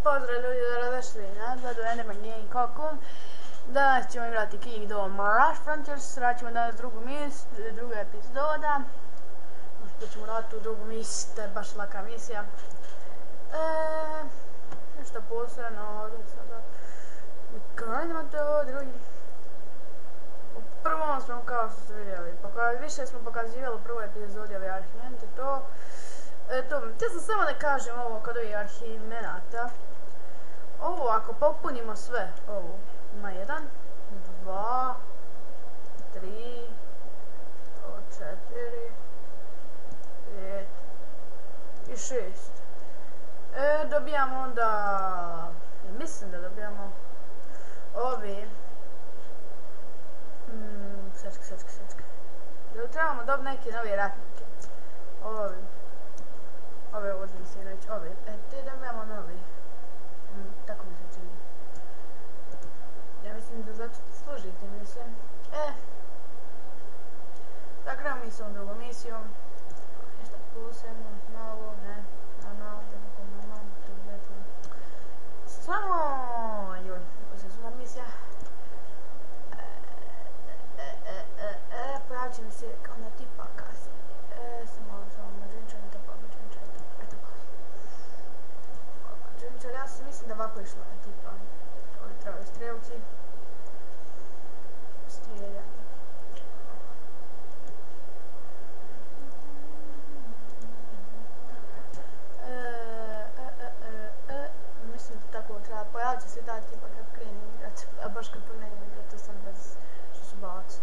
Pozdrav ljudi, dobrodošli nazad u Enderman Gaming.com. Danas ćemo igrati Kingdom Rush Frontiers, radimo danas druga epizoda. Uspjet ćemo raditi u drugu misiju, to je baš laka misija. Nešto posebno ovdje sada. Krenimo to drugi. U prvom smo, kao što ste vidjeli, više smo pokazivali u prvoj epizodi ove arhimente, to. Htio sam samo da kažem ovo kod ovih arhimenata. Ovo ako popunimo sve, ovo ima 1, 2, 3, 4, 5 i 6. Dobijamo onda, mislim da dobijamo ovi, sečka. Trebamo dobiti neke nove ratnike. Ove ovdje mislim reći, te dobijamo novi. Tako mi se čini. Ja mislim da zato služite mi se. Da krenemo mi s ovom drugom misijom. Nešto posebno, novo, ne, samo, poslije super misija. Pojavit će mi se kao na tipa kasnije. Samo mađenčani to pa mađenčani to. Eto pa. Mađenčani, ja sam mislim da ovako išlo na tipa. Ovdje trebaju strelci. Strijeljanje. Mislim da tako treba pojavit će se ta tipa kad krenem igrat. A baš kad krenem igrat, to sam bez što su baci.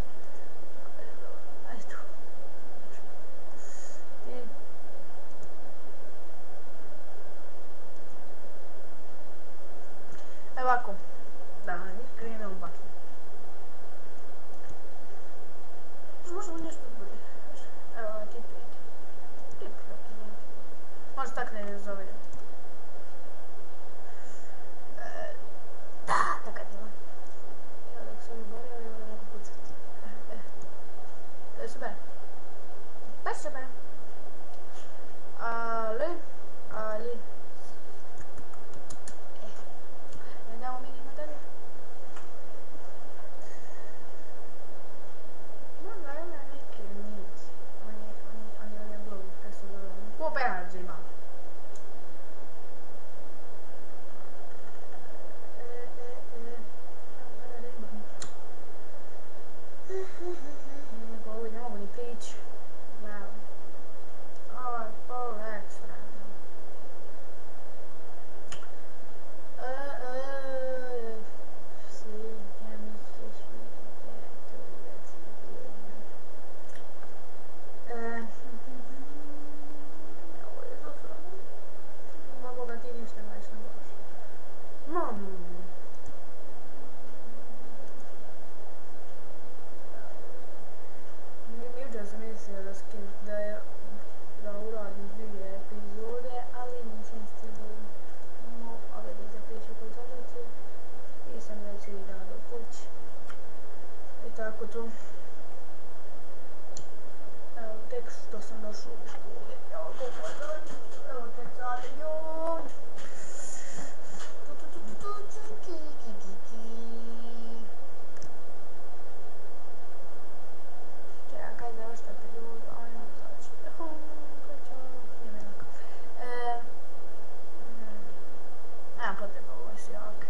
Ovako, da mi krenemo baš. Možemo nešto bolje. Evo ovaj tip. Možda tako ne zove. Da, tako je bilo. Evo dok se ovi bori, evo da mogu pucati. To je super. Baš super. Ali. Idemo mi idemo dalje. Imam naravno neke nici. Oni je blue, kako se zove. Pop energy imam. Ne mogu ni prići. Ovo je pol ekstra. Da uradim 2 epizode, ali nisam stigla ove da zapričam kod zadnice i sam već idala do kući. I tako to. Evo tek što sam došla u škole. Evo koliko je zadnje. Evo tek zadnje. Čekaj završta epizodu, a ono znači. Nemam potreba, ovo je sjak.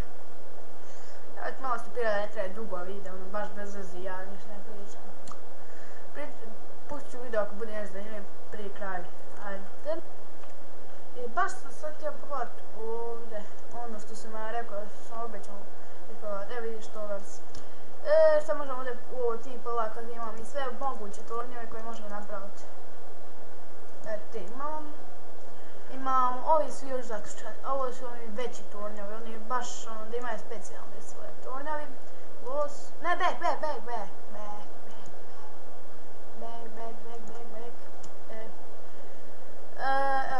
Ja ću malo stupira da ne treba dugo video, ono baš bez veze, ja ništa ne pričam. Pustit ću video ako bude nešto zanimljivo prije kraja. Ajde. I baš sam sad htio pogledat ovdje, ono što sam ja rekao, da sam obećao pogledat. Evo vidiš to vers. Šta možemo ovdje u ovo tipa laka gdje imam i sve moguće tornjeve koje možemo napraviti. Eto imam ovi svi još zaključani, ovo su oni veći tornjevi, oni baš da imaju specijalne svoje tornjevi. Ne, back.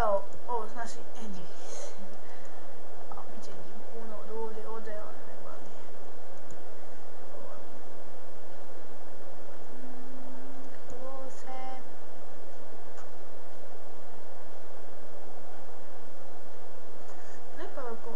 Evo, ovo su naši enemies. A mi će njih puno od ovdje, one ne gledali. Ovo se... Neka ovako...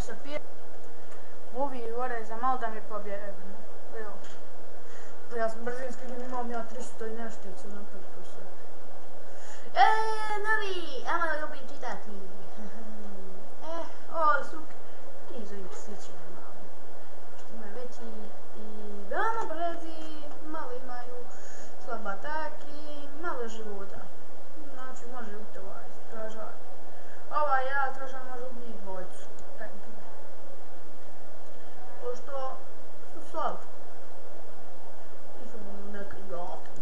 se pije. Ovi gore za malo da mi pobjegnu. Evo. Ja sam brzinski, imam ja 300 i neštica na prtu sve. Novi, ajmo da ljubim čitati. Ovo su nizu i psići normalno. Što imaju veći i veoma brzi, malo imaju slab atak i malo života. Znači može ubiti ovaj stražar. Ovaj ja stražar može ubiti dvojcu. Pošto su slabi. Nisu neki jaki.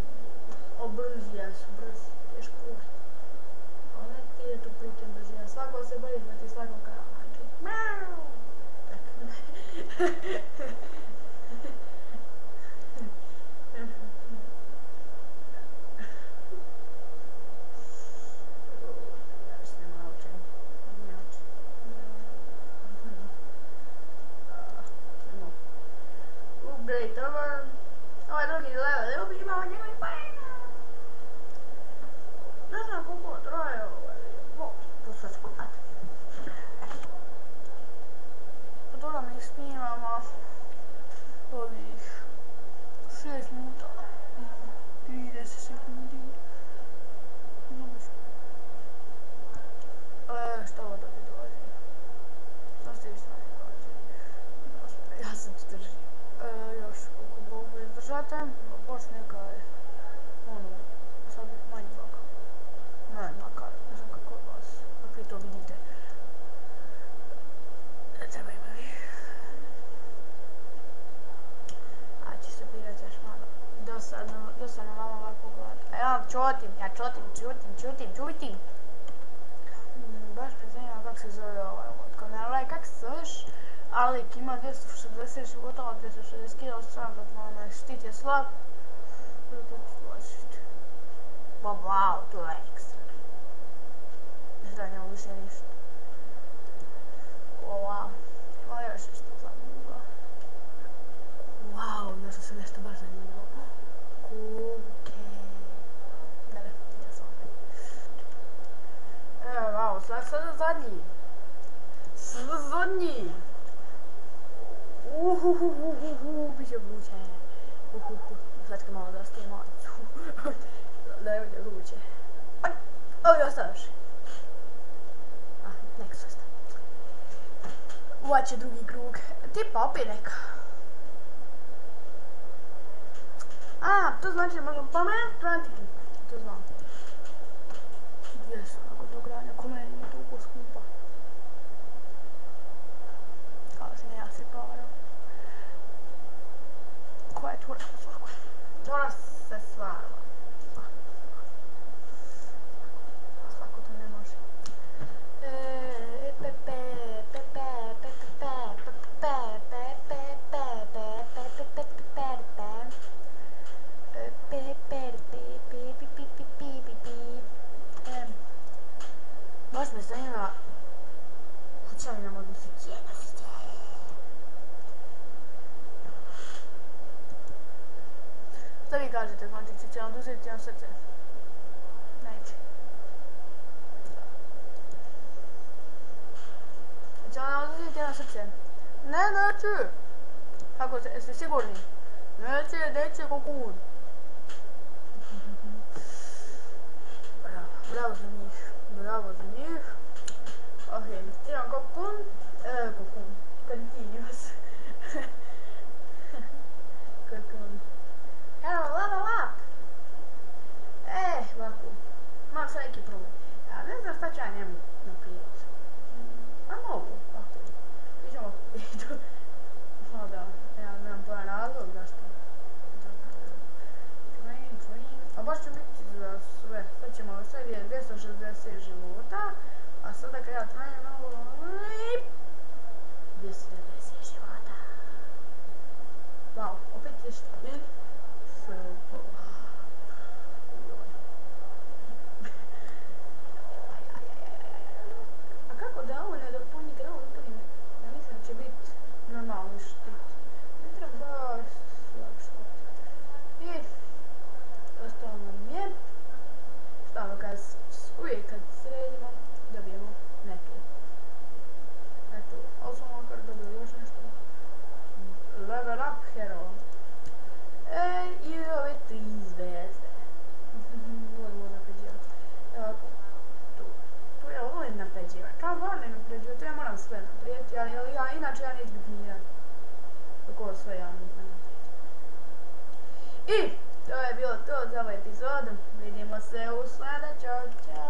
O brzi jesu, brzi. Teško ubiti. Ali ne ti je tu pritom brzi. Svako se boji da ti svako kao. Miau! Upgrade over. Ovaj drugi level, imamo njegovi pojena. Ne znam koliko traje ovaj. To sad skupat. Dobro mi snimamo ovih 6 minuta i 30 sekundi. Šta ovo dobiti dolazi? Ostavi što mi dolazi. Ja sam ti držim. Još koliko mogu izdržati. Baš neka je ono, sad manji baka. Ne, makar, ne znam kako vas, kako vi to vidite. Ne treba ima vi. A će se birati još malo. Dosadno vama ovako gledati. A ja čutim. Baš me zanima kako se zove ovaj od kanala i kako se zoveš. Alik ima 260 života, od 260 kila od strana, da štit je slab. Wow, to je ekstra. Ne da njemu više ništa. Wow, ima još nešto zanimljivo. Wow, nešto se nešto baš zanimljivo. Kuke. Ne, ja sam opet. Evo, wow, sada zadnji. Biće vruće. Sad kad malo da ostaje majicu. Da je ovdje vruće. Ovdje ostaviš. Nek se ostavi. Ovaj će drugi krug. Tipa opet neka. To znači da možemo promijeniti. To znam. Gdje su ako to granja? Ko meni nije toliko skupa. Ja se param. Koja je tura svako? Tura se stvarala. Svako to ne može. Baš me zanima hoće li nam odnositi cijena. Šta vi kažete, fantici, će vam oduzeti jedan srce? Neće. Će vam oduzeti jedan srce? Neće! Kako se, jeste sigurni? Neće kokun. Bravo za njih. Ok, imam kokun. Continuous. Kokun. Evo, level up! Ovako. Imam sad neki problem. Ja ne znam šta ću ja njemu naprijet. Mogu, ovako. Vidimo, da, ja nemam poja razlog zašto. A baš će biti za sve. Sad ćemo, sad je 260 života, a sada kad ja trajem ovo, 290 života. Wow, opet je što? A kako da ovo ne dopuni, kada ovo dopunim? Ja mislim da će biti normalni štit. Ne treba baš slab štit. I ostalo nam je. Stvarno uvijek kad sredimo dobijemo neke Rap Hero. I ove 3 zvezde. Volim napređivati. Evo ovako, tu je ovo napređivati. Kao volim napređivati, ja moram sve naprijeti, ali inače ja neću definirati. Tako sve ja moram naprijeti. I to je bilo to za ovu epizodu. Vidimo se u sljedećoj. Ćao!